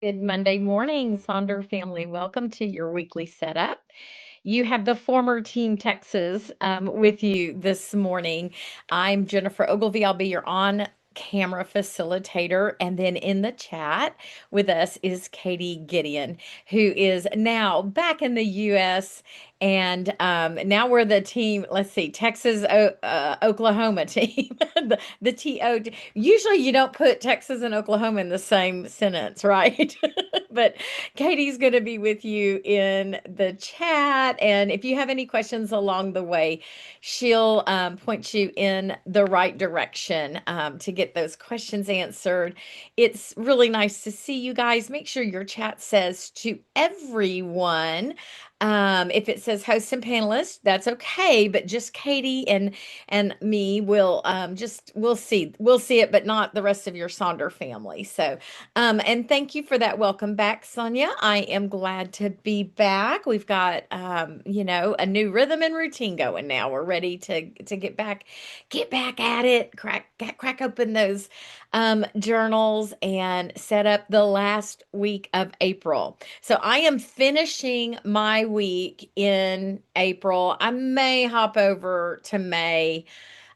Good Monday morning, Sonder family. Welcome to your weekly setup. You have the former Team Texas with you this morning. I'm Jennifer Ogilvy. I'll be your on camera facilitator. And then in the chat with us is Katie Gideon, who is now back in the U.S. And now we're the team, let's see, Texas, Oklahoma team, the TO. Usually you don't put Texas and Oklahoma in the same sentence, right? But Katie's going to be with you in the chat. And if you have any questions along the way, she'll point you in the right direction to get those questions answered. It's really nice to see you guys. Make sure your chat says to everyone. If it says host and panelist, that's okay, but just Katie and me will just we'll see it, but not the rest of your Sonder family. So and thank you for that welcome back, Sonia. I am glad to be back. We've got a new rhythm and routine going now. We're ready to get back at it, crack open those journals and set up the last week of April. So I am finishing my week in April. I may hop over to May,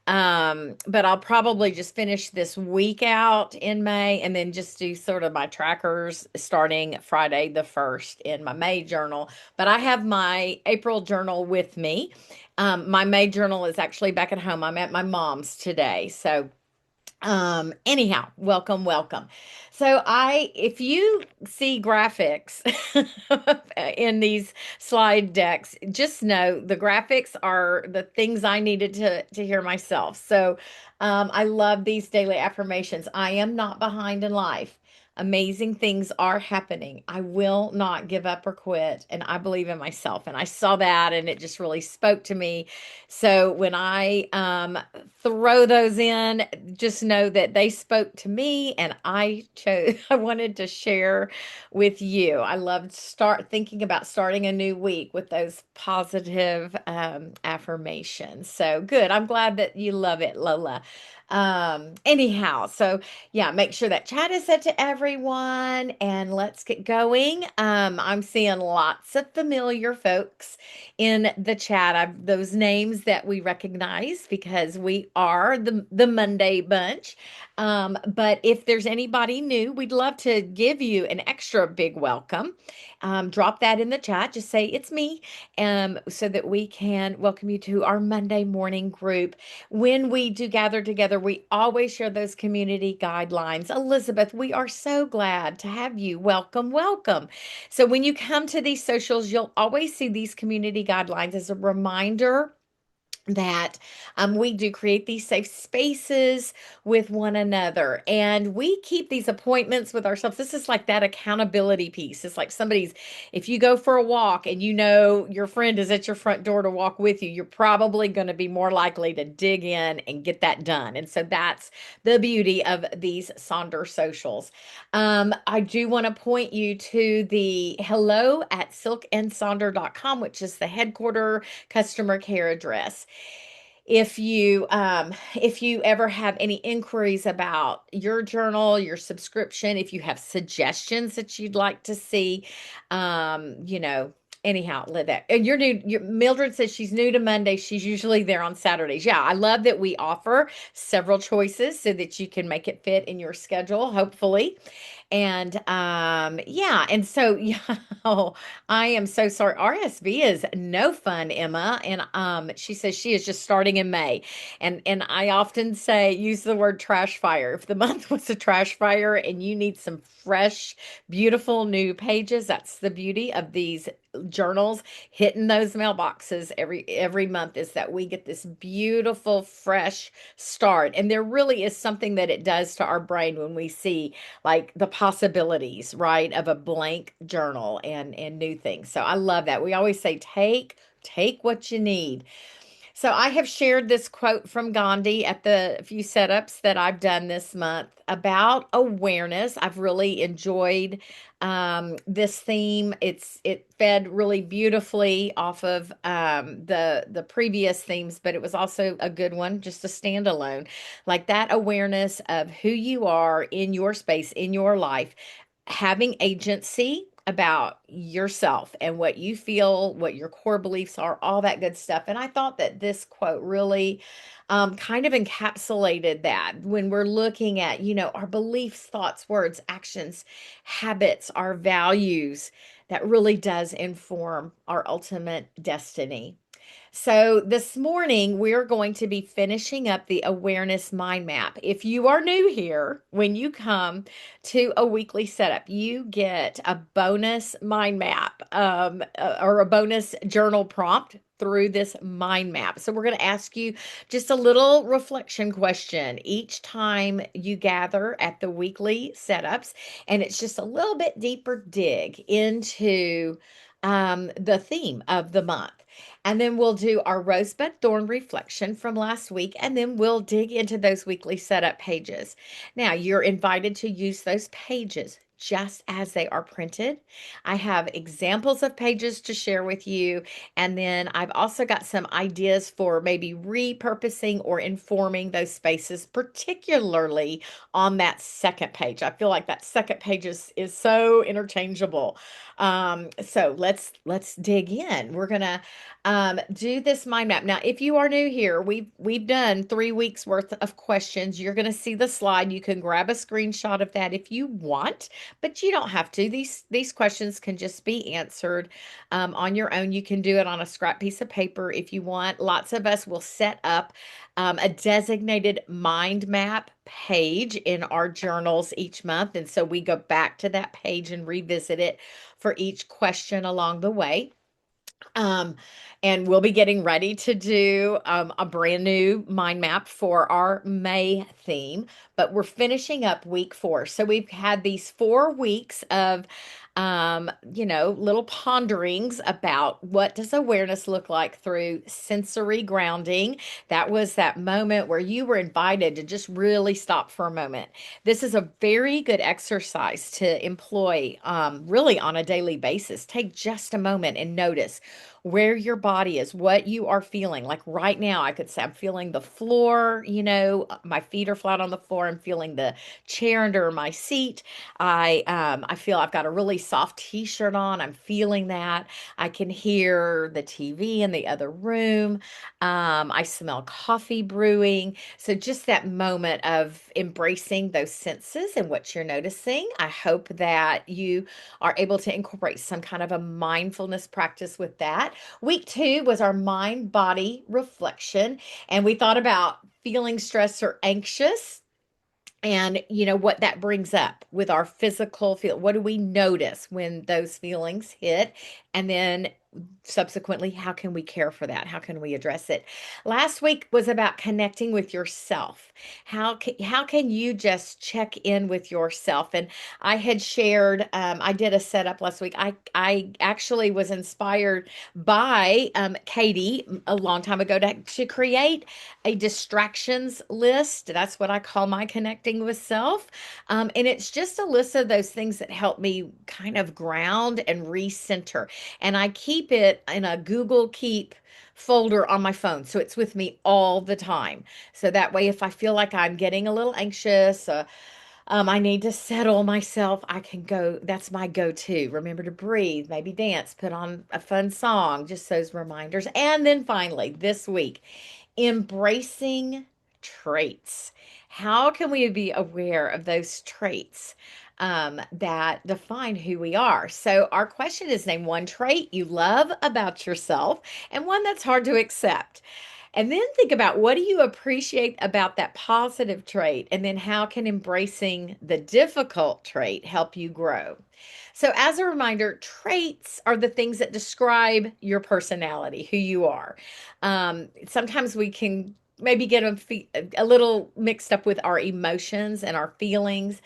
but I'll probably just finish this week out in May and then just do sort of my trackers starting Friday the 1st in my May journal. But I have my April journal with me. My May journal is actually back at home. I'm at my mom's today. So anyhow, welcome. So if you see graphics in these slide decks, just know the graphics are the things I needed to hear myself. So I love these daily affirmations. I am not behind in life. Amazing things are happening. I will not give up or quit. And I believe in myself. And I saw that and it just really spoke to me. So when I throw those in, just know that they spoke to me and I chose, I wanted to share with you. I loved start thinking about starting a new week with those positive affirmations. So good. I'm glad that you love it, Lola. Anyhow, so yeah, make sure that chat is set to everyone and let's get going. I'm seeing lots of familiar folks in the chat. I've those names that we recognize because we are the Monday bunch. But if there's anybody new, we'd love to give you an extra big welcome. Drop that in the chat. Just say it's me, so that we can welcome you to our Monday morning group. When we do gather together, we always share those community guidelines. Elizabeth, we are so glad to have you. Welcome. So when you come to these socials, you'll always see these community guidelines as a reminder that we do create these safe spaces with one another and we keep these appointments with ourselves. This is like that accountability piece. It's like if you go for a walk and you know your friend is at your front door to walk with you, you're probably going to be more likely to dig in and get that done. And so that's the beauty of these Sonder socials. I do want to point you to the hello at silkandsonder.com, which is the headquarter customer care address. If you ever have any inquiries about your journal, your subscription, if you have suggestions that you'd like to see, anyhow, let that. And Mildred says she's new to Monday. She's usually there on Saturdays. Yeah, I love that we offer several choices so that you can make it fit in your schedule, hopefully. And yeah, and so yeah, oh, I am so sorry. RSV is no fun, Emma. And she says she is just starting in May. And I often say use the word trash fire. If the month was a trash fire and you need some fresh, beautiful new pages, that's the beauty of these journals hitting those mailboxes every month, is that we get this beautiful fresh start. And there really is something that it does to our brain when we see like the possibilities, right, of a blank journal and new things. So I love that. We always say take what you need. So I have shared this quote from Gandhi at the few setups that I've done this month about awareness. I've really enjoyed this theme. It fed really beautifully off of the previous themes, but it was also a good one, just a standalone, like that awareness of who you are in your space, in your life. having agency about yourself and what you feel, what your core beliefs are, all that good stuff. And I thought that this quote really kind of encapsulated that when we're looking at, our beliefs, thoughts, words, actions, habits, our values, that really does inform our ultimate destiny. So, this morning we're going to be finishing up the awareness mind map. If you are new here, when you come to a weekly setup, you get a bonus mind map or a bonus journal prompt through this mind map. So, we're going to ask you just a little reflection question each time you gather at the weekly setups. And it's just a little bit deeper dig into the theme of the month. And then we'll do our rosebud thorn reflection from last week, and then we'll dig into those weekly setup pages. Now, you're invited to use those pages just as they are printed. I have examples of pages to share with you, and then I've also got some ideas for maybe repurposing or informing those spaces, particularly on that second page. I feel like that second page is so interchangeable. So let's dig in. We're gonna do this mind map. Now, if you are new here, we've done 3 weeks worth of questions. You're going to see the slide. You can grab a screenshot of that if you want, but you don't have to. These questions can just be answered on your own. You can do it on a scrap piece of paper if you want. Lots of us will set up a designated mind map page in our journals each month, and so we go back to that page and revisit it for each question along the way. Um, and we'll be getting ready to do a brand new mind map for our May theme, but we're finishing up week 4. So we've had these 4 weeks of, little ponderings about what does awareness look like through sensory grounding. That was that moment where you were invited to just really stop for a moment. This is a very good exercise to employ really on a daily basis. Take just a moment and notice where your body is, what you are feeling. Like right now, I could say I'm feeling the floor, my feet are flat on the floor. I'm feeling the chair under my seat. I feel I've got a really soft t-shirt on. I'm feeling that. I can hear the TV in the other room. I smell coffee brewing. So just that moment of embracing those senses and what you're noticing. I hope that you are able to incorporate some kind of a mindfulness practice with that. Week 2 was our mind body reflection, and we thought about feeling stressed or anxious and what that brings up with our physical feel. What do we notice when those feelings hit? And then subsequently, how can we care for that? How can we address it? Last week was about connecting with yourself. How can you just check in with yourself? And I had shared, I did a setup last week. I actually was inspired by Katie a long time ago to create a distractions list. That's what I call my connecting with self. And it's just a list of those things that help me kind of ground and recenter. And I keep it in a Google Keep folder on my phone. So it's with me all the time. So that way, if I feel like I'm getting a little anxious, I need to settle myself, I can go. That's my go-to. Remember to breathe, maybe dance, put on a fun song, just those reminders. And then finally, this week, embracing traits. How can we be aware of those traits that define who we are? So, our question is name one trait you love about yourself and one that's hard to accept. And then think about what do you appreciate about that positive trait? And then how can embracing the difficult trait help you grow? So, as a reminder, traits are the things that describe your personality, who you are. Sometimes we can maybe get a little mixed up with our emotions and our feelings.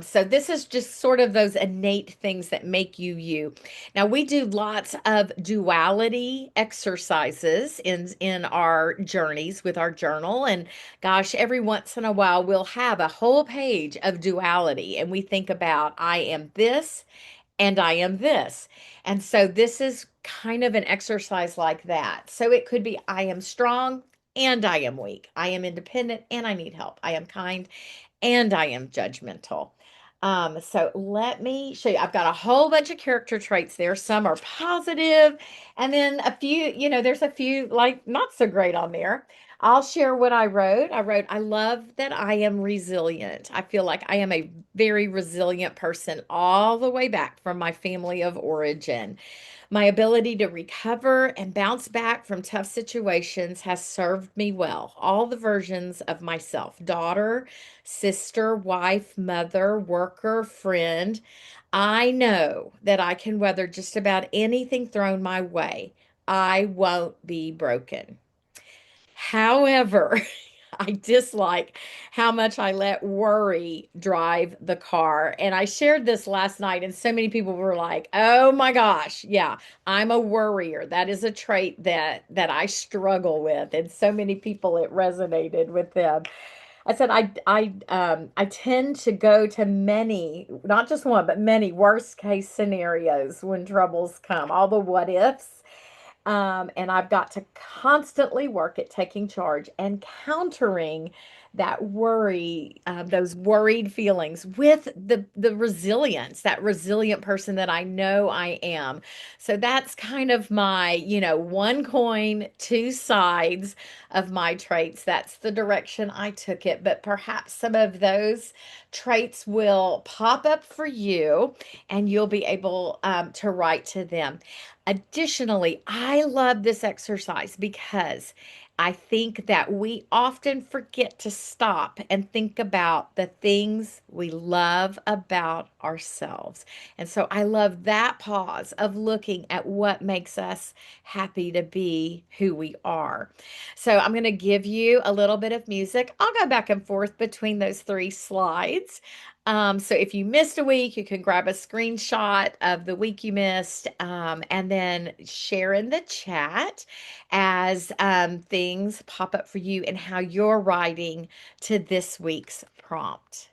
So, this is just sort of those innate things that make you you. Now, we do lots of duality exercises in our journeys with our journal. And gosh, every once in a while, we'll have a whole page of duality, and we think about, I am this and I am this. And so this is kind of an exercise like that. So it could be I am strong and I am weak. I am independent and I need help. I am kind and I am judgmental. So let me show you. I've got a whole bunch of character traits there. Some are positive, and then a few, there's a few like not so great on there. I'll share what I wrote. I love that I am resilient. I feel like I am a very resilient person all the way back from my family of origin. My ability to recover and bounce back from tough situations has served me well. All the versions of myself, daughter, sister, wife, mother, worker, friend. I know that I can weather just about anything thrown my way. I won't be broken. However, I dislike how much I let worry drive the car. And I shared this last night, and so many people were like, "Oh my gosh, yeah, I'm a worrier. That is a trait that I struggle with." And so many people it resonated with them. I said I tend to go to many, not just one, but many worst case scenarios when troubles come, all the what ifs. And I've got to constantly work at taking charge and countering that worry, those worried feelings with the resilience, that resilient person that I know I am. So that's kind of my, one coin, two sides of my traits. That's the direction I took it. But perhaps some of those traits will pop up for you and you'll be able to write to them. Additionally, I love this exercise because I think that we often forget to stop and think about the things we love about ourselves. And so I love that pause of looking at what makes us happy to be who we are. So I'm going to give you a little bit of music. I'll go back and forth between those three slides. So if you missed a week, you can grab a screenshot of the week you missed, and then share in the chat as things pop up for you and how you're writing to this week's prompt.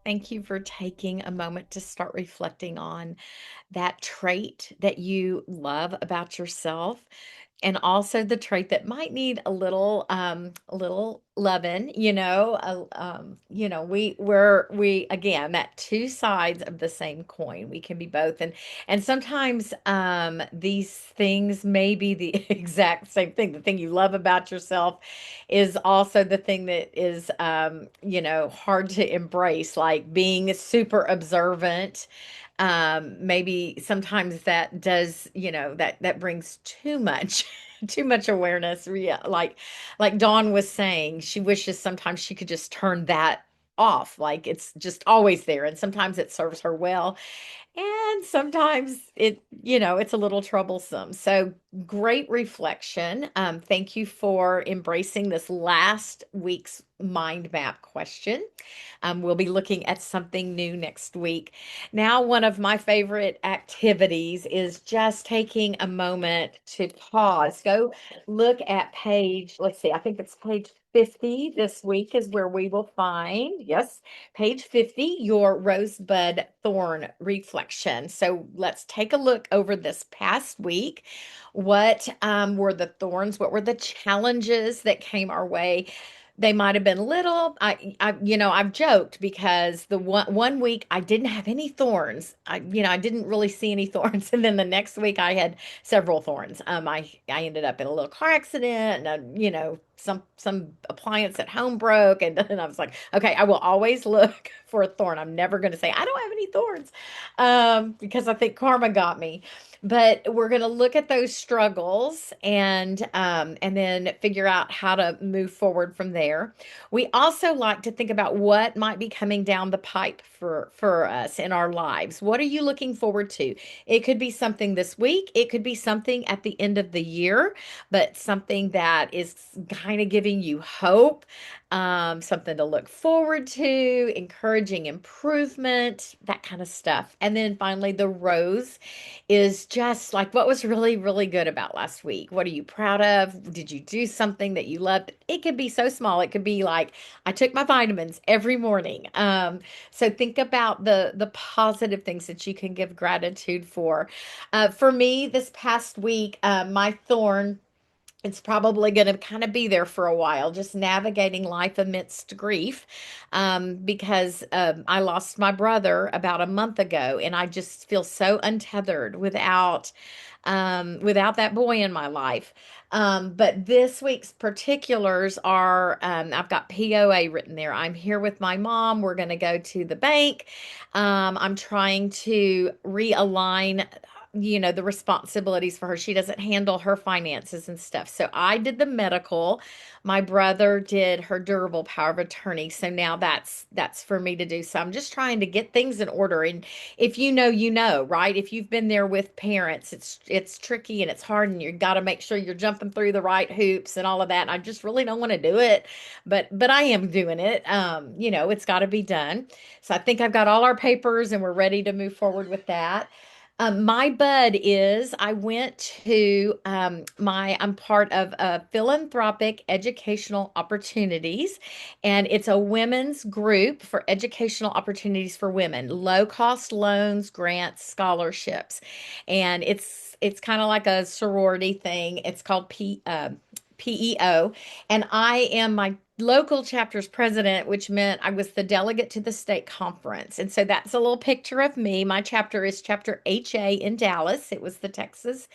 Thank you for taking a moment to start reflecting on that trait that you love about yourself, and also the trait that might need a little loving, we again, that two sides of the same coin. We can be both, and sometimes these things may be the exact same thing. The thing you love about yourself is also the thing that is hard to embrace, like being super observant. Maybe sometimes that does, that brings too much too much awareness. Yeah, like Dawn was saying, she wishes sometimes she could just turn that off, like it's just always there, and sometimes it serves her well, and sometimes it's a little troublesome. So great reflection. Thank you for embracing this last week's mind map question. We'll be looking at something new next week. Now, one of my favorite activities is just taking a moment to pause. Go look at let's see, I think it's page 50 this week is where we will find, yes, page 50, your rosebud thorn reflection. So let's take a look over this past week. What were the thorns? What were the challenges that came our way? They might have been little. I've joked because the one week I didn't have any thorns. I didn't really see any thorns, and then the next week I had several thorns. I ended up in a little car accident, and some appliance at home broke, and then I was like, okay, I will always look for a thorn. I'm never going to say I don't have any thorns, because I think karma got me. But we're going to look at those struggles and then figure out how to move forward from there. We also like to think about what might be coming down the pipe for us in our lives. What are you looking forward to? It could be something this week. It could be something at the end of the year, but something that is kind of giving you hope, something to look forward to, encouraging improvement, that kind of stuff. And then finally, the rose is just like, what was really, really good about last week? What are you proud of? Did you do something that you loved? It could be so small. It could be like, I took my vitamins every morning. So think about the positive things that you can give gratitude for. For me, this past week, my thorn, it's probably going to kind of be there for a while, just navigating life amidst grief, because I lost my brother about a month ago, and I just feel so untethered without that boy in my life. But this week's particulars are, I've got POA written there. I'm here with my mom. We're going to go to the bank. I'm trying to realign, the responsibilities for her. She doesn't handle her finances and stuff. So I did the medical. My brother did her durable power of attorney. So now that's for me to do. So I'm just trying to get things in order. And if you know, right? If you've been there with parents, it's tricky and it's hard, and you got to make sure you're jumping through the right hoops and all of that. And I just really don't want to do it, but I am doing it. It's got to be done. So I think I've got all our papers and we're ready to move forward with that. My bud is, I went to I'm part of Philanthropic Educational Opportunities, and it's a women's group for educational opportunities for women, low cost loans, grants, scholarships. And it's kind of like a sorority thing. It's called PEO, and I am my local chapter's president, which meant I was the delegate to the state conference. And so that's a little picture of me. My chapter is chapter HA in Dallas. It was the Texas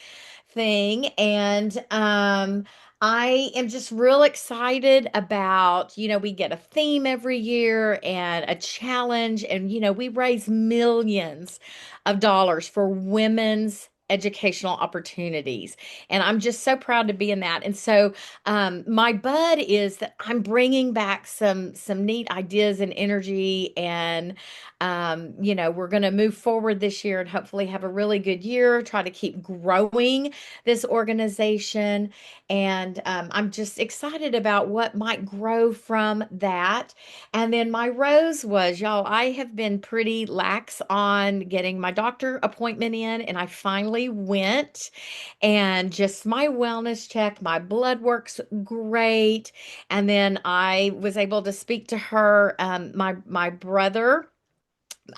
thing. And I am just real excited about, we get a theme every year and a challenge, and we raise millions of dollars for women's educational opportunities, and I'm just so proud to be in that. And so my bud is that I'm bringing back some neat ideas and energy, and we're going to move forward this year and hopefully have a really good year, try to keep growing this organization. And I'm just excited about what might grow from that. And then my rose was, y'all, I have been pretty lax on getting my doctor appointment in, and I finally finally went and just my wellness check, my blood works great. And then I was able to speak to her. My brother,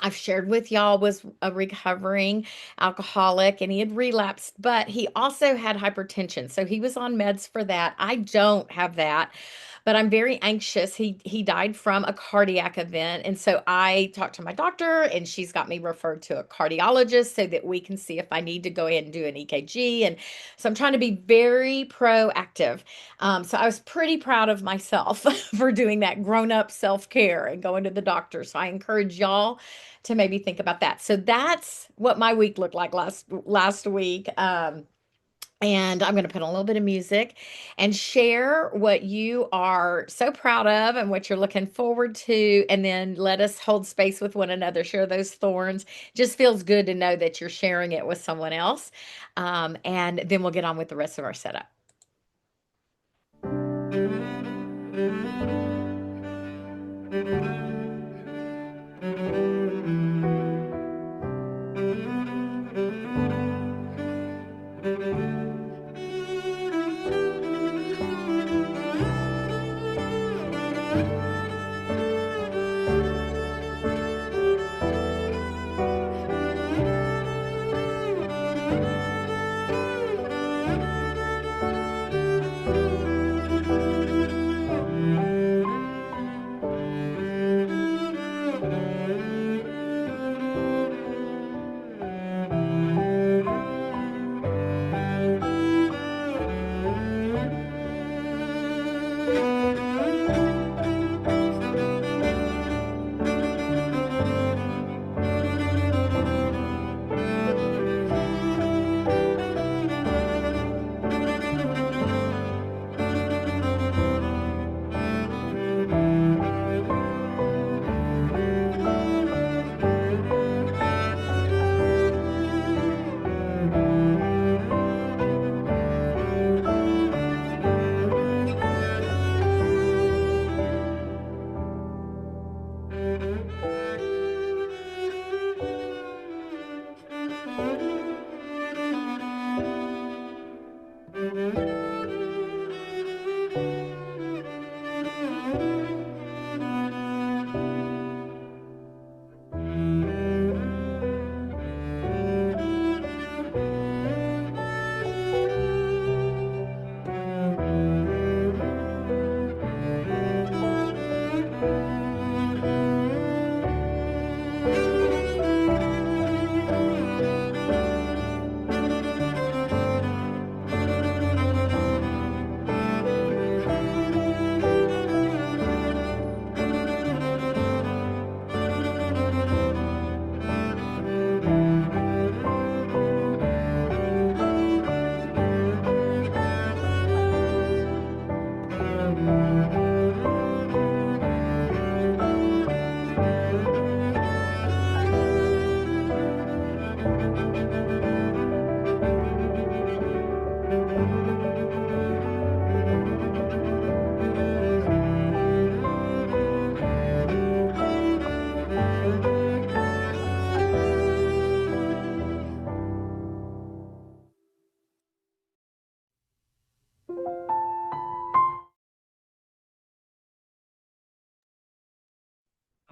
I've shared with y'all, was a recovering alcoholic and he had relapsed, but he also had hypertension. So he was on meds for that. I don't have that, but I'm very anxious. He died from a cardiac event. And so I talked to my doctor and she's got me referred to a cardiologist so that we can see if I need to go ahead and do an EKG. And so I'm trying to be very proactive. So I was pretty proud of myself for doing that grown up self care and going to the doctor. So I encourage y'all to maybe think about that. So that's what my week looked like last week. And I'm going to put on a little bit of music and share what you are so proud of and what you're looking forward to. And then let us hold space with one another, share those thorns. Just feels good to know that you're sharing it with someone else. And then we'll get on with the rest of our setup.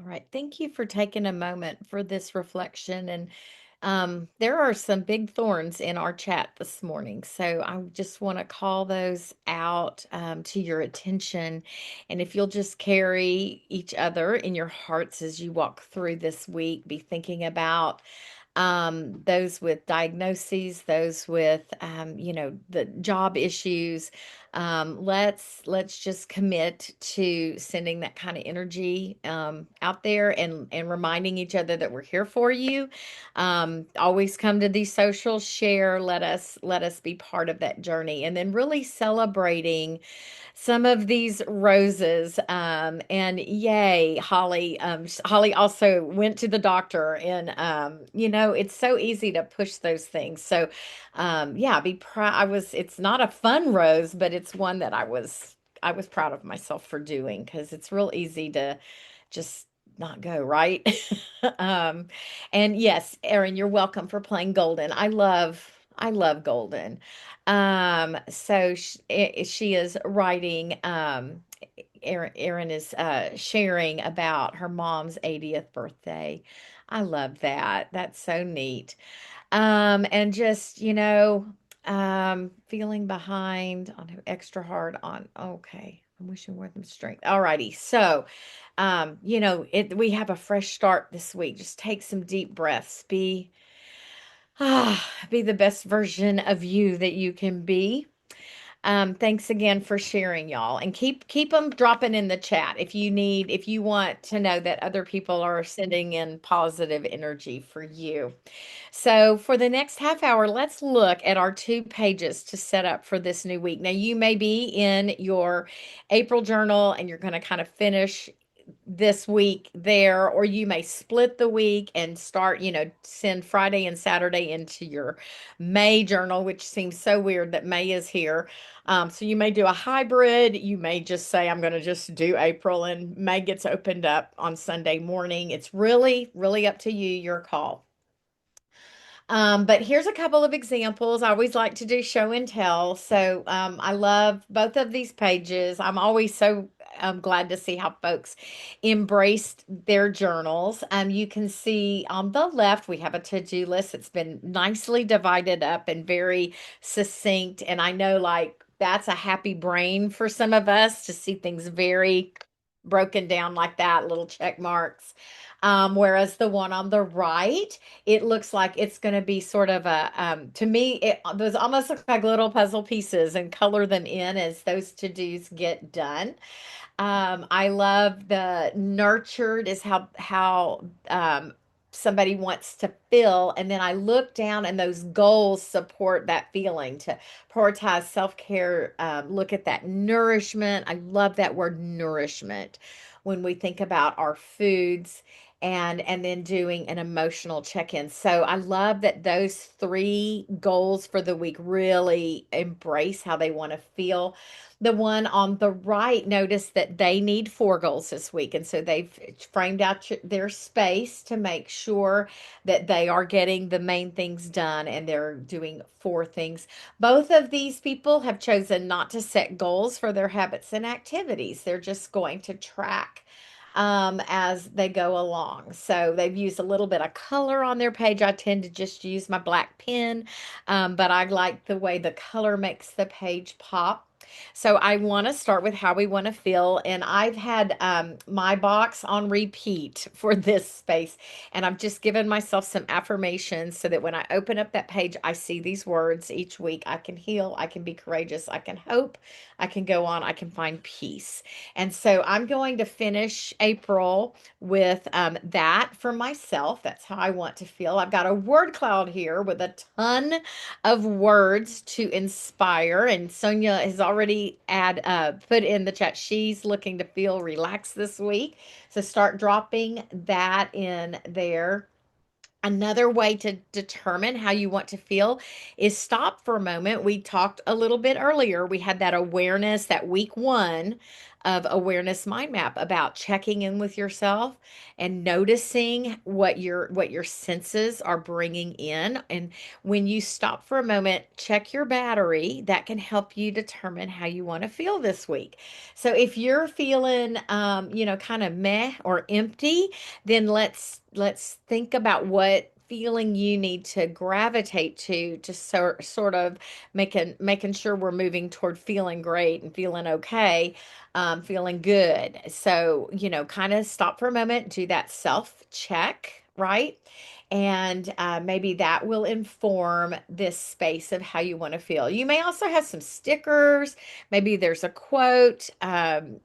All right. Thank you for taking a moment for this reflection. And there are some big thorns in our chat this morning. So I just want to call those out to your attention. And if you'll just carry each other in your hearts as you walk through this week, be thinking about those with diagnoses, those with the job issues. Let's just commit to sending that kind of energy out there and reminding each other that we're here for you. Always come to these socials, share, let us be part of that journey, and then really celebrating some of these roses. And yay, Holly. Holly also went to the doctor, and it's so easy to push those things. So, yeah, be proud. It's not a fun rose, but it's one that I was proud of myself for doing because it's real easy to just not go, right? um, and yes, Erin, you're welcome for playing Golden. I love I love Golden. She is writing, Erin is sharing about her mom's 80th birthday. I love that. That's so neat. And just, feeling behind on extra hard on, okay. I'm wishing more them strength. Alrighty. So, we have a fresh start this week. Just take some deep breaths. Be the best version of you that you can be. Thanks again for sharing, y'all, and keep them dropping in the chat if you want to know that other people are sending in positive energy for you. So for the next half hour, let's look at our 2 pages to set up for this new week. Now you may be in your April journal and you're going to kind of finish this week there, or you may split the week and start, send Friday and Saturday into your May journal, which seems so weird that May is here. So you may do a hybrid. You may just say, I'm going to just do April and May gets opened up on Sunday morning. It's really, really up to you, your call. But here's a couple of examples. I always like to do show and tell. So I love both of these pages. I'm always so glad to see how folks embraced their journals. You can see on the left, we have a to-do list. It's been nicely divided up and very succinct. And I know like that's a happy brain for some of us to see things very broken down like that, little check marks. Whereas the one on the right, it looks like it's going to be sort of to me, those almost look like little puzzle pieces and color them in as those to-dos get done. I love the nurtured is how somebody wants to feel, and then I look down and those goals support that feeling to prioritize self-care. Look at that nourishment. I love that word nourishment when we think about our foods and then doing an emotional check-in. So I love that those 3 goals for the week really embrace how they want to feel. The one on the right, notice that they need 4 goals this week. And so they've framed out their space to make sure that they are getting the main things done and they're doing 4 things. Both of these people have chosen not to set goals for their habits and activities. They're just going to track as they go along. So they've used a little bit of color on their page. I tend to just use my black pen, but I like the way the color makes the page pop. So I want to start with how we want to feel. And I've had my box on repeat for this space. And I've just given myself some affirmations so that when I open up that page, I see these words each week. I can heal. I can be courageous. I can hope. I can go on. I can find peace. And so I'm going to finish April with that for myself. That's how I want to feel. I've got a word cloud here with a ton of words to inspire. And Sonia has already put in the chat. She's looking to feel relaxed this week. So start dropping that in there. Another way to determine how you want to feel is stop for a moment. We talked a little bit earlier. We had that awareness, that week 1 of awareness mind map about checking in with yourself and noticing what your senses are bringing in. And when you stop for a moment, check your battery, that can help you determine how you want to feel this week. So if you're feeling kind of meh or empty, then let's think about what feeling you need to gravitate to sort of making sure we're moving toward feeling great and feeling okay, feeling good. So, kind of stop for a moment, do that self check, right? And maybe that will inform this space of how you want to feel. You may also have some stickers. Maybe there's a quote.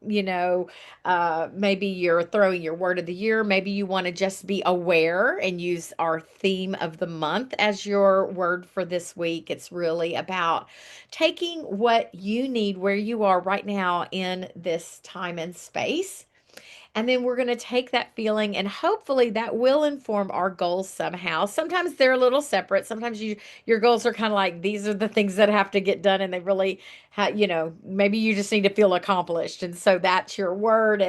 Maybe you're throwing your word of the year. Maybe you want to just be aware and use our theme of the month as your word for this week. It's really about taking what you need where you are right now in this time and space. And then we're going to take that feeling and hopefully that will inform our goals somehow. Sometimes they're a little separate. Sometimes your goals are kind of like these are the things that have to get done and they really maybe you just need to feel accomplished. And so that's your word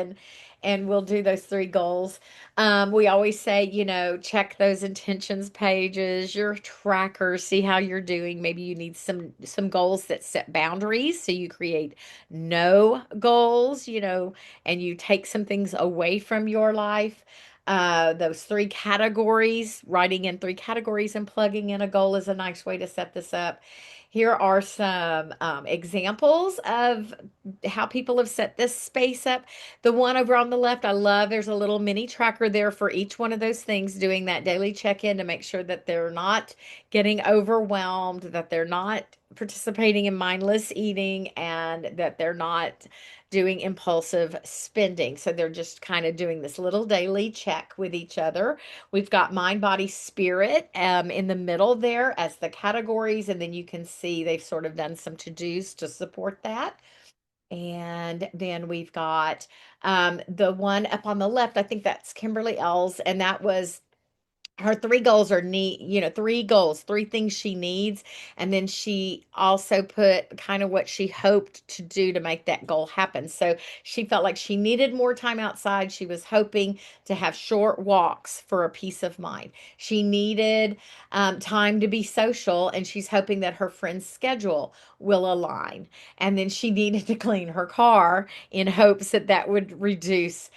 and we'll do those three goals. We always say, check those intentions pages, your trackers, see how you're doing. Maybe you need some goals that set boundaries, so you create no goals, and you take some things away from your life. Those three categories, writing in three categories and plugging in a goal is a nice way to set this up. Here are some examples of how people have set this space up. The one over on the left, I love. There's a little mini tracker there for each one of those things, doing that daily check-in to make sure that they're not getting overwhelmed, that they're not participating in mindless eating, and that they're not doing impulsive spending. So they're just kind of doing this little daily check with each other. We've got mind, body, spirit in the middle there as the categories, and then you can see they've sort of done some to-dos to support that. And then we've got the one up on the left. I think that's Kimberly L's, and that was her three goals are neat, three goals, three things she needs. And then she also put kind of what she hoped to do to make that goal happen. So she felt like she needed more time outside. She was hoping to have short walks for a peace of mind. She needed time to be social, and she's hoping that her friend's schedule will align. And then she needed to clean her car in hopes that that would reduce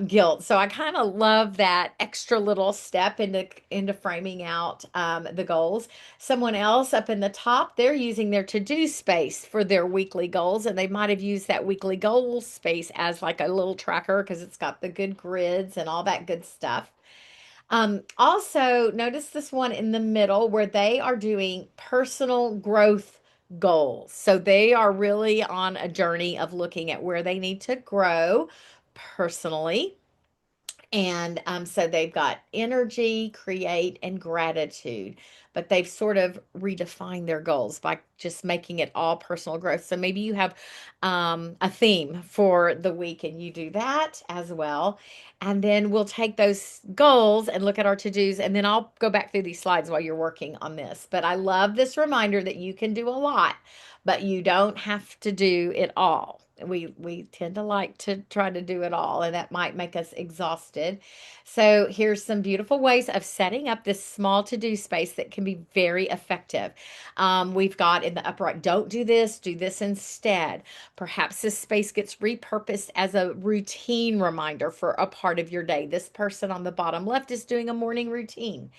guilt. So I kind of love that extra little step into framing out the goals. Someone else up in the top, they're using their to-do space for their weekly goals, and they might have used that weekly goal space as like a little tracker because it's got the good grids and all that good stuff. Also, notice this one in the middle where they are doing personal growth goals. So they are really on a journey of looking at where they need to grow personally. And so they've got energy, create, and gratitude, but they've sort of redefined their goals by just making it all personal growth. So maybe you have a theme for the week and you do that as well. And then we'll take those goals and look at our to-dos, and then I'll go back through these slides while you're working on this. But I love this reminder that you can do a lot, but you don't have to do it all. We tend to like to try to do it all, and that might make us exhausted. So here's some beautiful ways of setting up this small to-do space that can be very effective. We've got in the upper right, don't do this instead. Perhaps this space gets repurposed as a routine reminder for a part of your day. This person on the bottom left is doing a morning routine.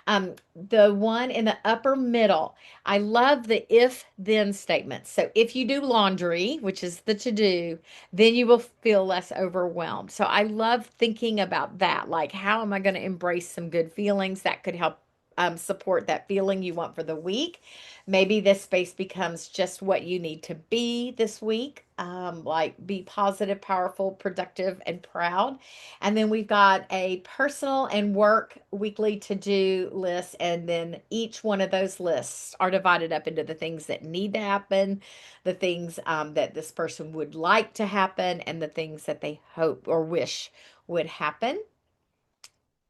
The one in the upper middle, I love the if then statements. So if you do laundry, which is the to do, then you will feel less overwhelmed. So I love thinking about that. Like, how am I going to embrace some good feelings that could help support that feeling you want for the week? Maybe this space becomes just what you need to be this week. Like be positive, powerful, productive, and proud. And then we've got a personal and work weekly to-do list. And then each one of those lists are divided up into the things that need to happen, the things that this person would like to happen, and the things that they hope or wish would happen.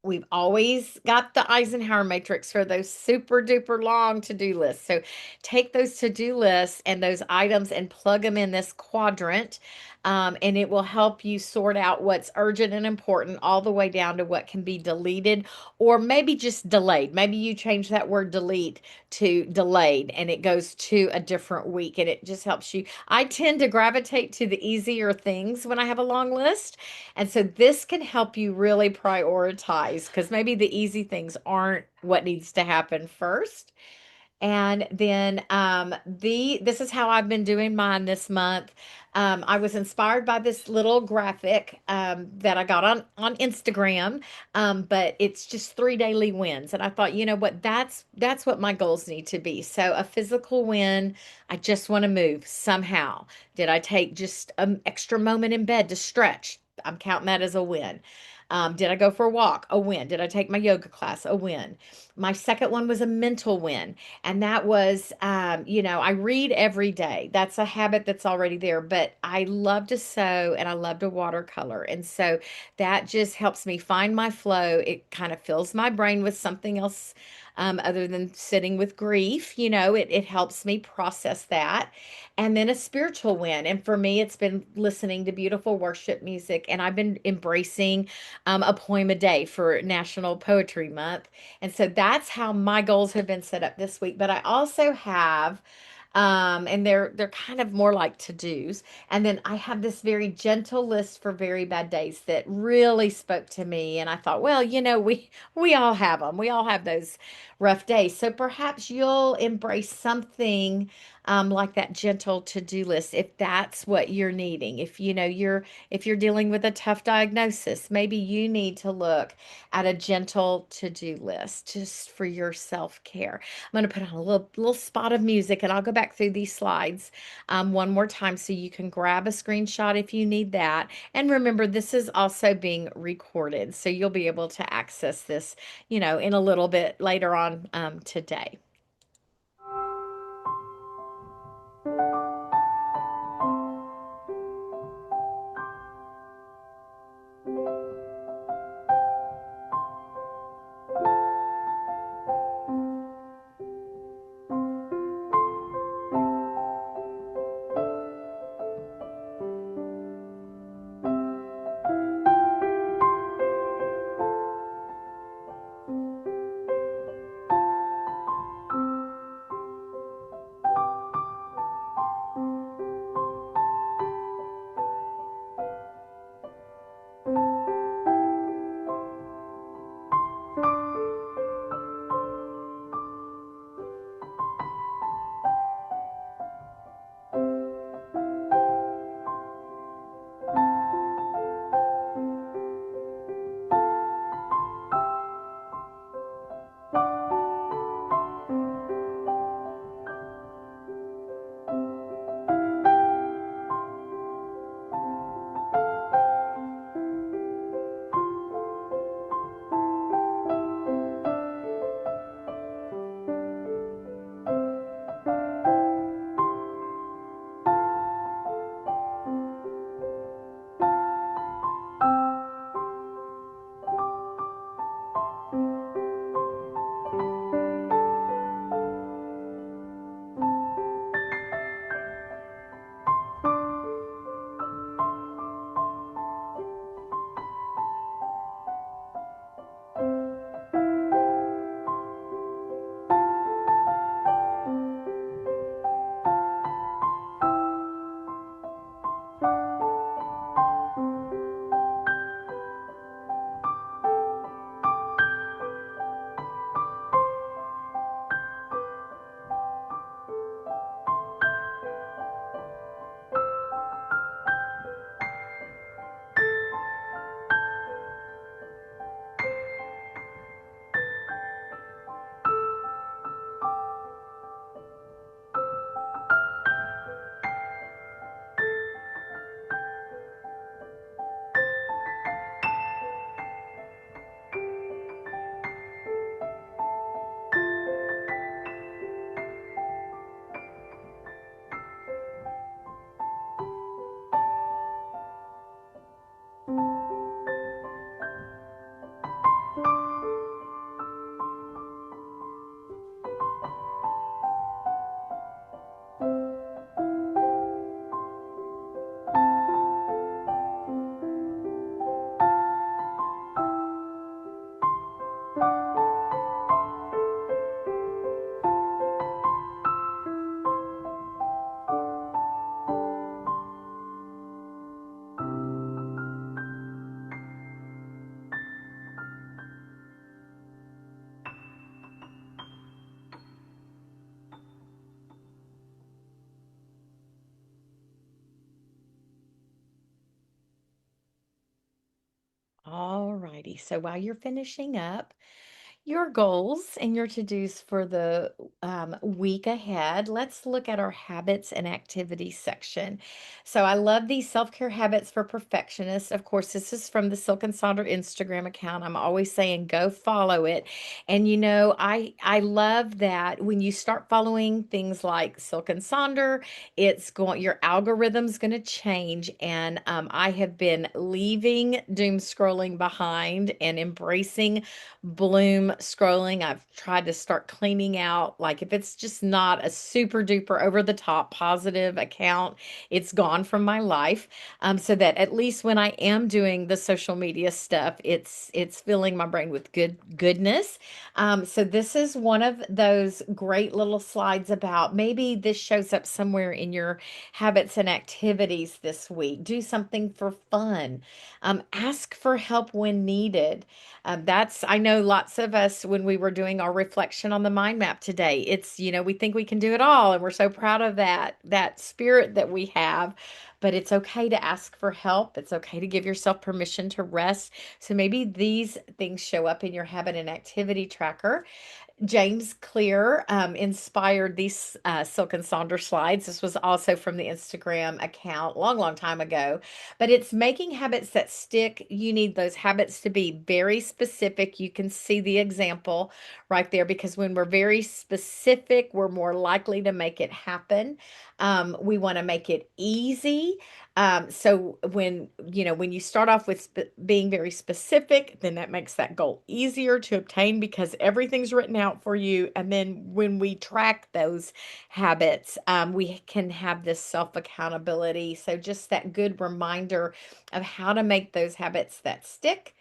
We've always got the Eisenhower matrix for those super duper long to-do lists. So take those to-do lists and those items and plug them in this quadrant, and it will help you sort out what's urgent and important all the way down to what can be deleted or maybe just delayed. Maybe you change that word delete to delayed and it goes to a different week, and it just helps you. I tend to gravitate to the easier things when I have a long list. And so this can help you really prioritize because maybe the easy things aren't what needs to happen first. And then this is how I've been doing mine this month. I was inspired by this little graphic that I got on Instagram, but it's just 3 daily wins, and I thought, you know what, that's what my goals need to be. So a physical win, I just want to move somehow. Did I take just an extra moment in bed to stretch? I'm counting that as a win. Did I go for a walk? A win. Did I take my yoga class? A win. My second one was a mental win. And that was, I read every day. That's a habit that's already there, but I love to sew and I love to watercolor. And so that just helps me find my flow. It kind of fills my brain with something else. Other than sitting with grief, it helps me process that. And then a spiritual win. And for me, it's been listening to beautiful worship music. And I've been embracing a poem a day for National Poetry Month. And so that's how my goals have been set up this week. But I also have, and they're kind of more like to-dos. And then I have this very gentle list for very bad days that really spoke to me. And I thought, well, we all have them. We all have those rough days. So perhaps you'll embrace something like that gentle to-do list if that's what you're needing. If you're dealing with a tough diagnosis, maybe you need to look at a gentle to-do list just for your self-care. I'm going to put on a little spot of music and I'll go back through these slides one more time so you can grab a screenshot if you need that. And remember, this is also being recorded, so you'll be able to access this, in a little bit later on today. All righty. So while you're finishing up, your goals and your to-dos for the week ahead, let's look at our habits and activities section. So I love these self-care habits for perfectionists. Of course, this is from the Silk and Sonder Instagram account. I'm always saying go follow it. And I love that when you start following things like Silk and Sonder, your algorithm's going to change. And I have been leaving doom scrolling behind and embracing bloom scrolling. I've tried to start cleaning out, like if it's just not a super duper over the top positive account, it's gone from my life. So that at least when I am doing the social media stuff, it's filling my brain with goodness. So this is one of those great little slides about maybe this shows up somewhere in your habits and activities this week. Do something for fun. Ask for help when needed. I know lots of us, when we were doing our reflection on the mind map today, we think we can do it all, and we're so proud of that spirit that we have. But it's okay to ask for help. It's okay to give yourself permission to rest. So maybe these things show up in your habit and activity tracker. James Clear inspired these Silk and Sonder slides. This was also from the Instagram account long, long time ago. But it's making habits that stick. You need those habits to be very specific. You can see the example right there because when we're very specific, we're more likely to make it happen. We want to make it easy. So when you start off with being very specific, then that makes that goal easier to obtain because everything's written out for you. And then when we track those habits, we can have this self accountability. So just that good reminder of how to make those habits that stick.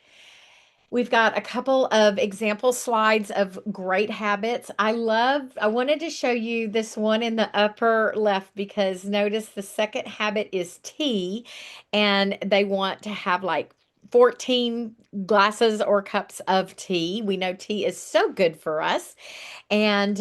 We've got a couple of example slides of great habits. I wanted to show you this one in the upper left because notice the second habit is tea, and they want to have like 14 glasses or cups of tea. We know tea is so good for us. And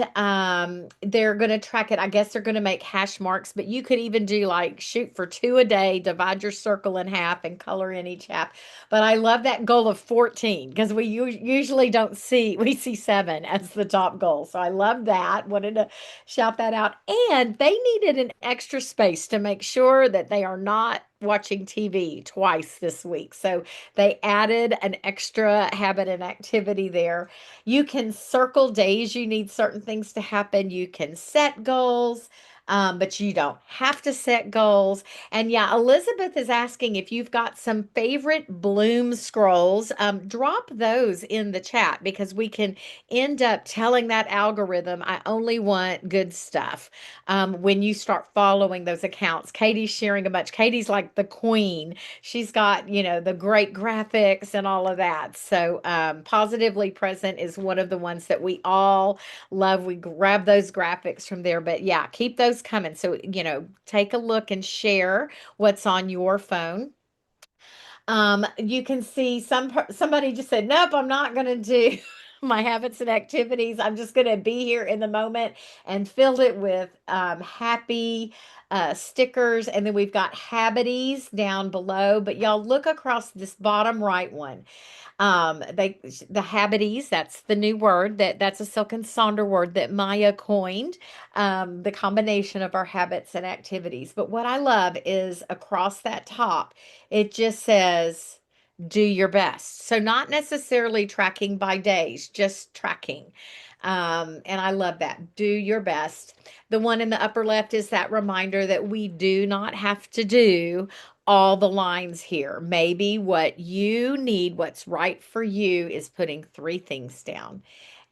they're going to track it. I guess they're going to make hash marks, but you could even do like shoot for two a day, divide your circle in half, and color in each half. But I love that goal of 14 because usually don't see, we see seven as the top goal. So I love that. Wanted to shout that out. And they needed an extra space to make sure that they are not watching TV twice this week. So they added an extra habit and activity there. You can circle days you need certain things to happen. You can set goals, but you don't have to set goals. And yeah, Elizabeth is asking if you've got some favorite Bloom scrolls. Drop those in the chat because we can end up telling that algorithm, I only want good stuff. When you start following those accounts, Katie's sharing a bunch. Katie's like the queen. She's got, the great graphics and all of that. So, Positively Present is one of the ones that we all love. We grab those graphics from there. But yeah, keep those coming. So, take a look and share what's on your phone. You can see somebody just said, "Nope, I'm not going to do my habits and activities. I'm just going to be here in the moment," and filled it with happy stickers. And then we've got habities down below. But y'all look across this bottom right one. The habities, that's the new word that's a Silk and Sonder word that Maya coined, the combination of our habits and activities. But what I love is across that top, it just says, do your best. So not necessarily tracking by days, just tracking. And I love that. Do your best. The one in the upper left is that reminder that we do not have to do all the lines here. Maybe what you need, what's right for you, is putting three things down.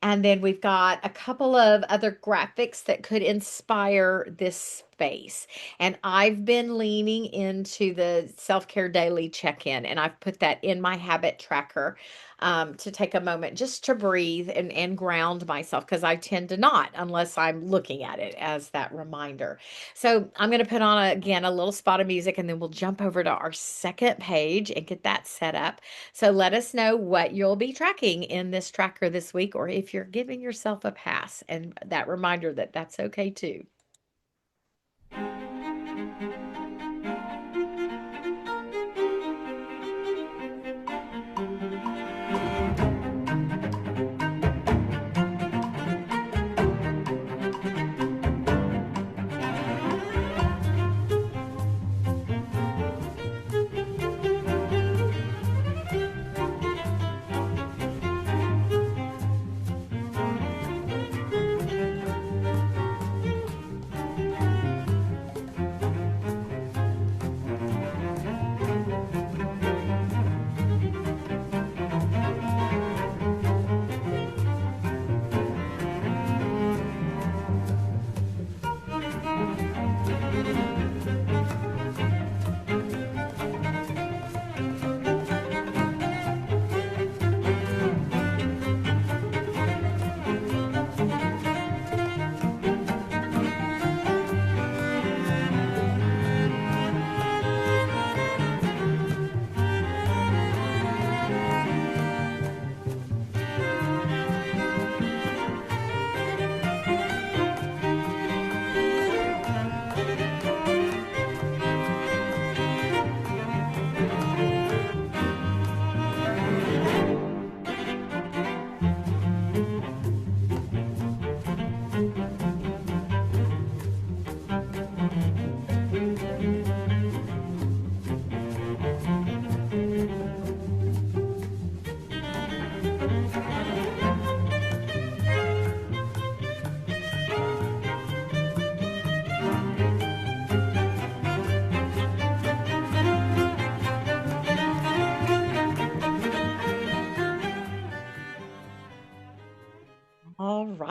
And then we've got a couple of other graphics that could inspire this space. And I've been leaning into the self care daily check in, and I've put that in my habit tracker to take a moment just to breathe and ground myself because I tend to not unless I'm looking at it as that reminder. So I'm going to put on again a little spot of music, and then we'll jump over to our second page and get that set up. So let us know what you'll be tracking in this tracker this week, or if you're giving yourself a pass, and that reminder that that's okay too.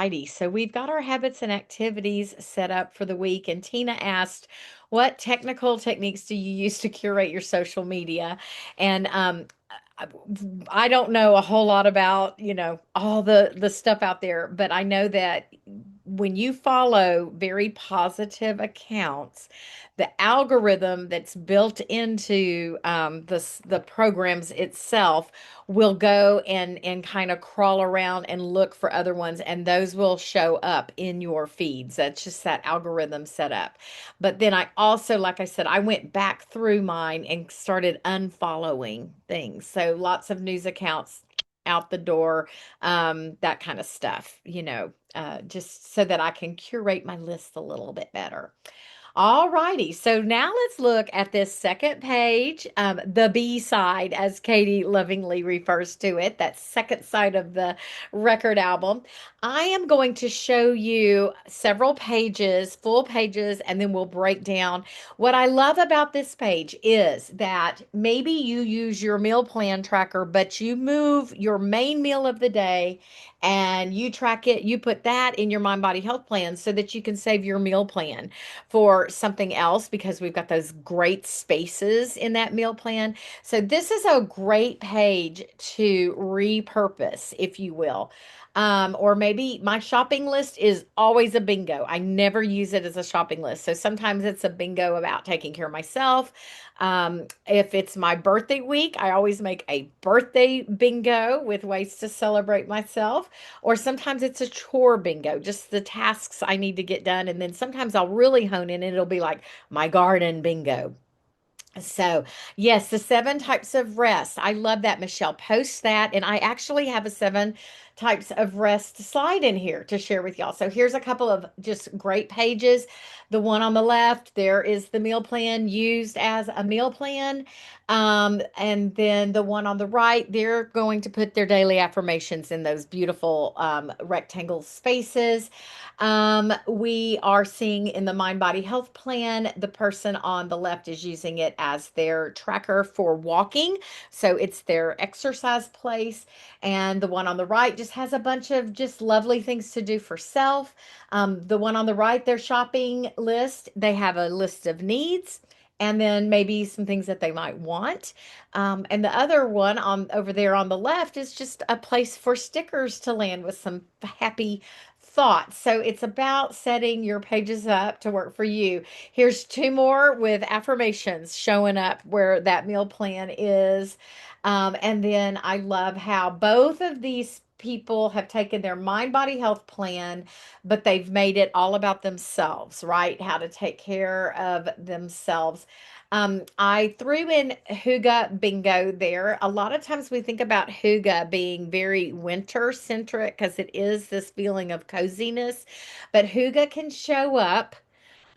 righty. So we've got our habits and activities set up for the week. And Tina asked, what technical techniques do you use to curate your social media? And I I don't know a whole lot about, all the stuff out there, but I know that when you follow very positive accounts, the algorithm that's built into the programs itself will go and kind of crawl around and look for other ones, and those will show up in your feeds. That's just that algorithm set up. But then I also, like I said, I went back through mine and started unfollowing things. So lots of news accounts out the door, that kind of stuff, just so that I can curate my list a little bit better. All righty. So now let's look at this second page, the B side, as Katie lovingly refers to it, that second side of the record album. I am going to show you several pages, full pages, and then we'll break down. What I love about this page is that maybe you use your meal plan tracker, but you move your main meal of the day and you track it, you put that in your mind body health plan so that you can save your meal plan for something else because we've got those great spaces in that meal plan. So this is a great page to repurpose, if you will. Or maybe my shopping list is always a bingo. I never use it as a shopping list. So sometimes it's a bingo about taking care of myself. If it's my birthday week, I always make a birthday bingo with ways to celebrate myself. Or sometimes it's a chore bingo, just the tasks I need to get done. And then sometimes I'll really hone in and it'll be like my garden bingo. So, yes, the seven types of rest. I love that Michelle posts that. And I actually have a seven types of rest slide in here to share with y'all. So, here's a couple of just great pages. The one on the left, there is the meal plan used as a meal plan. And then the one on the right, they're going to put their daily affirmations in those beautiful rectangle spaces. We are seeing in the Mind Body Health Plan, the person on the left is using it as their tracker for walking. So it's their exercise place. And the one on the right just has a bunch of just lovely things to do for self. The one on the right, their shopping list, they have a list of needs and then maybe some things that they might want. And the other one on over there on the left is just a place for stickers to land with some happy thoughts. So it's about setting your pages up to work for you. Here's two more with affirmations showing up where that meal plan is. And then I love how both of these people have taken their mind body health plan, but they've made it all about themselves, right? How to take care of themselves. I threw in Hygge Bingo there. A lot of times we think about Hygge being very winter centric because it is this feeling of coziness, but Hygge can show up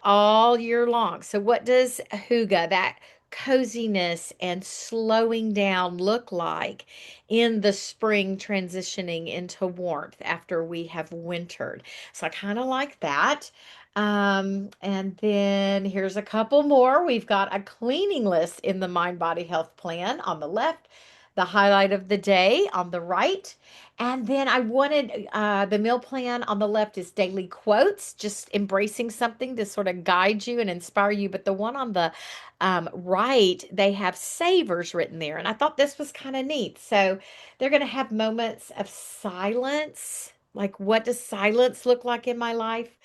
all year long. So, what does Hygge, that coziness and slowing down, look like in the spring transitioning into warmth after we have wintered? So, I kind of like that. And then here's a couple more. We've got a cleaning list in the Mind Body Health Plan on the left, the highlight of the day on the right. And then I wanted the meal plan on the left is daily quotes, just embracing something to sort of guide you and inspire you. But the one on the right, they have savers written there. And I thought this was kind of neat. So they're going to have moments of silence. Like, what does silence look like in my life?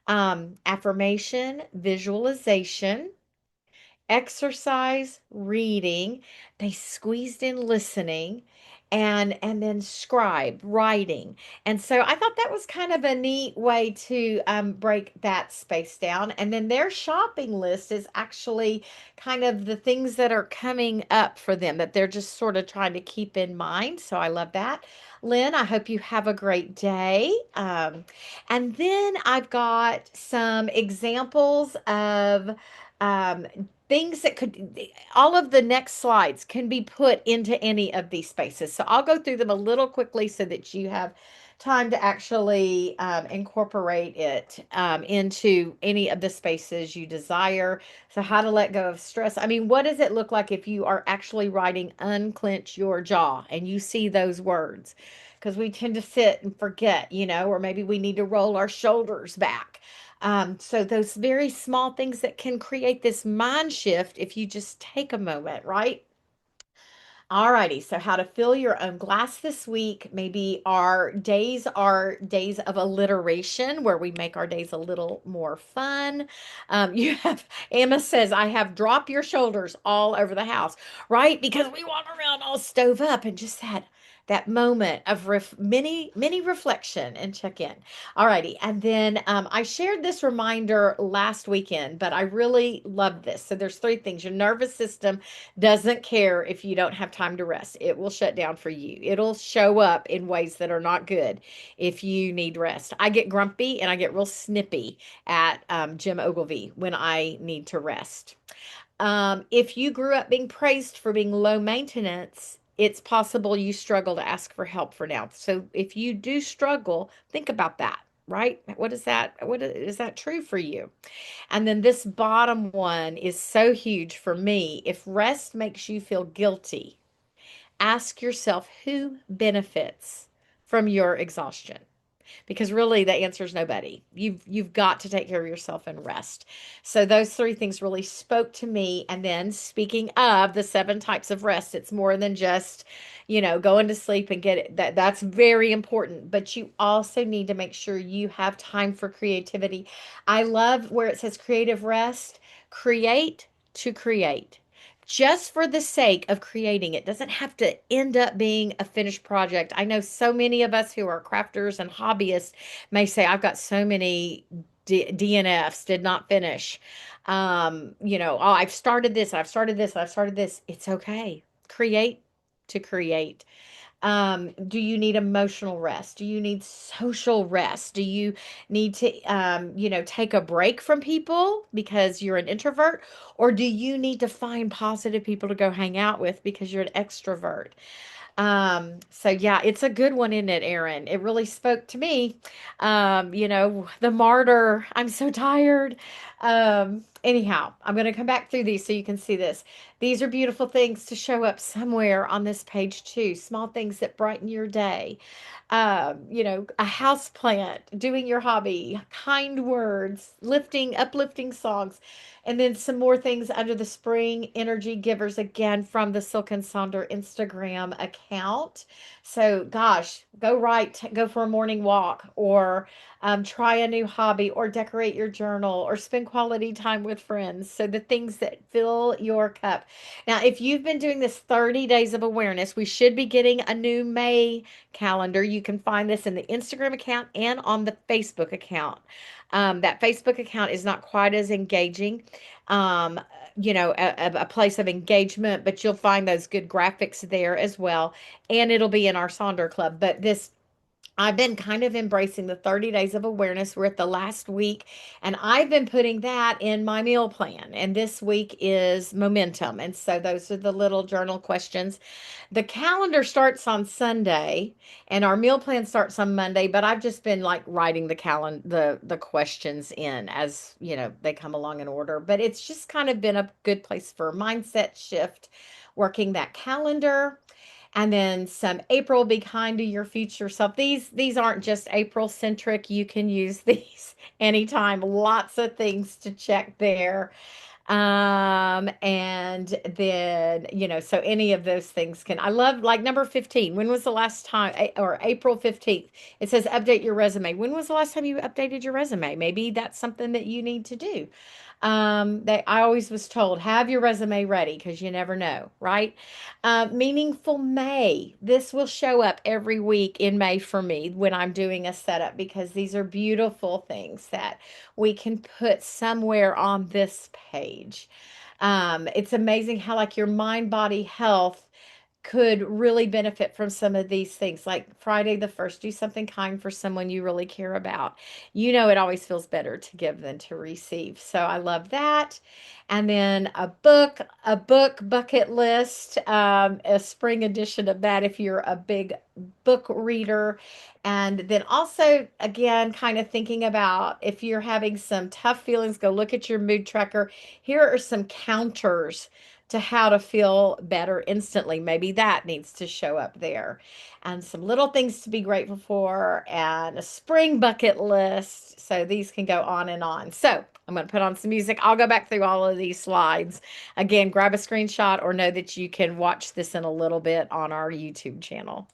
Affirmation, visualization, exercise, reading. They squeezed in listening and then scribe, writing. And so I thought that was kind of a neat way to break that space down. And then their shopping list is actually kind of the things that are coming up for them that they're just sort of trying to keep in mind. So I love that. Lynn, I hope you have a great day. And then I've got some examples of um, things that could, all of the next slides can be put into any of these spaces. So I'll go through them a little quickly so that you have time to actually incorporate it into any of the spaces you desire. So, how to let go of stress. I mean, what does it look like if you are actually writing unclench your jaw and you see those words? Because we tend to sit and forget, or maybe we need to roll our shoulders back. So, those very small things that can create this mind shift if you just take a moment, right? Alrighty, so how to fill your own glass this week. Maybe our days are days of alliteration where we make our days a little more fun. You have, Emma says, I have drop your shoulders all over the house, right? Because we walk around all stove up and just that moment of mini reflection and check in. Alrighty, and then I shared this reminder last weekend, but I really love this. So there's three things. Your nervous system doesn't care if you don't have time to rest. It will shut down for you. It'll show up in ways that are not good if you need rest. I get grumpy and I get real snippy at Jim Ogilvy when I need to rest. If you grew up being praised for being low maintenance, it's possible you struggle to ask for help for now. So if you do struggle, think about that, right? What is that? Is that true for you? And then this bottom one is so huge for me. If rest makes you feel guilty, ask yourself who benefits from your exhaustion, because really the answer is nobody. You've got to take care of yourself and rest. So those three things really spoke to me. And then speaking of the seven types of rest, it's more than just, going to sleep and get it. That's very important, but you also need to make sure you have time for creativity. I love where it says creative rest. Create to create, just for the sake of creating. It doesn't have to end up being a finished project. I know so many of us who are crafters and hobbyists may say, I've got so many DNFs, did not finish. Oh, I've started this, I've started this, I've started this. It's okay. Create to create. Do you need emotional rest? Do you need social rest? Do you need to, take a break from people because you're an introvert? Or do you need to find positive people to go hang out with because you're an extrovert? So yeah, it's a good one, isn't it, Aaron? It really spoke to me. The martyr, I'm so tired. Anyhow, I'm going to come back through these so you can see this. These are beautiful things to show up somewhere on this page too. Small things that brighten your day. A house plant, doing your hobby, kind words, uplifting songs, and then some more things under the spring energy givers again from the Silk and Sonder Instagram account. So, gosh, go for a morning walk, or try a new hobby, or decorate your journal, or spend quality time with friends. So, the things that fill your cup. Now, if you've been doing this 30 days of awareness, we should be getting a new May calendar. You can find this in the Instagram account and on the Facebook account. That Facebook account is not quite as engaging, um, a place of engagement, but you'll find those good graphics there as well. And it'll be in our Sonder Club. But I've been kind of embracing the 30 days of awareness. We're at the last week, and I've been putting that in my meal plan. And this week is momentum. And so those are the little journal questions. The calendar starts on Sunday, and our meal plan starts on Monday, but I've just been like writing the questions in as, they come along in order. But it's just kind of been a good place for mindset shift, working that calendar. And then some April, be kind to your future self. These aren't just April centric. You can use these anytime. Lots of things to check there. And then, so any of those things I love, like number 15. When was the last time, or April 15th? It says update your resume. When was the last time you updated your resume? Maybe that's something that you need to do. I always was told, have your resume ready because you never know, right? Meaningful May. This will show up every week in May for me when I'm doing a setup, because these are beautiful things that we can put somewhere on this page. It's amazing how, like, your mind body health could really benefit from some of these things. Like Friday the 1st, do something kind for someone you really care about. You know, it always feels better to give than to receive. So I love that. And then a book bucket list, a spring edition of that if you're a big book reader. And then also, again, kind of thinking about if you're having some tough feelings, go look at your mood tracker. Here are some counters to how to feel better instantly. Maybe that needs to show up there. And some little things to be grateful for, and a spring bucket list. So these can go on and on. So I'm going to put on some music. I'll go back through all of these slides. Again, grab a screenshot or know that you can watch this in a little bit on our YouTube channel.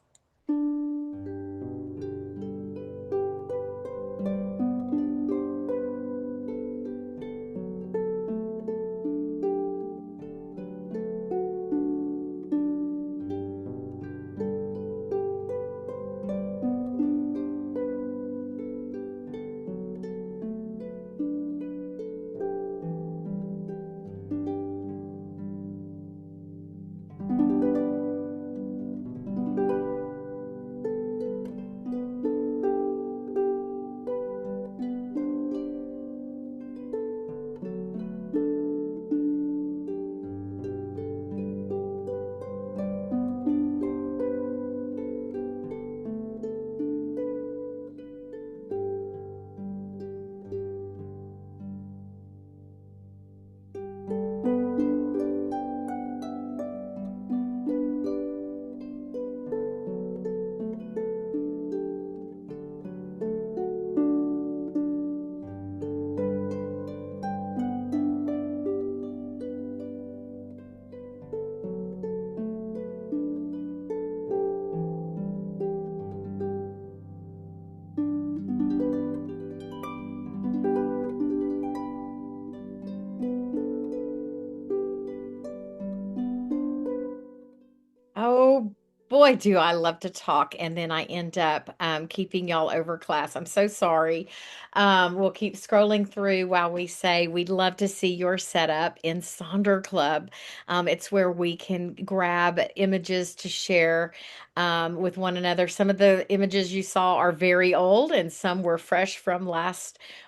Oh boy, do I love to talk, and then I end up keeping y'all over class. I'm so sorry. We'll keep scrolling through while we say we'd love to see your setup in Sonder Club. It's where we can grab images to share with one another. Some of the images you saw are very old, and some were fresh from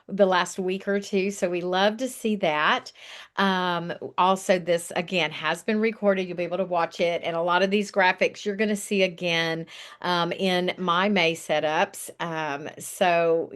the last week or two. So we love to see that. Also, this again has been recorded. You'll be able to watch it. And a lot of these graphics you're going to see again in my May setups. So,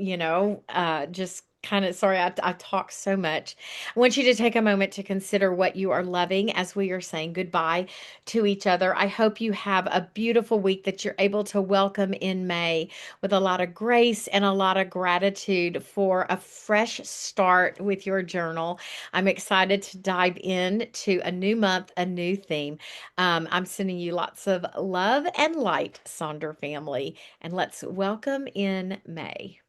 just kind of sorry, I talk so much. I want you to take a moment to consider what you are loving as we are saying goodbye to each other. I hope you have a beautiful week that you're able to welcome in May with a lot of grace and a lot of gratitude for a fresh start with your journal. I'm excited to dive into a new month, a new theme. I'm sending you lots of love and light, Sonder family, and let's welcome in May.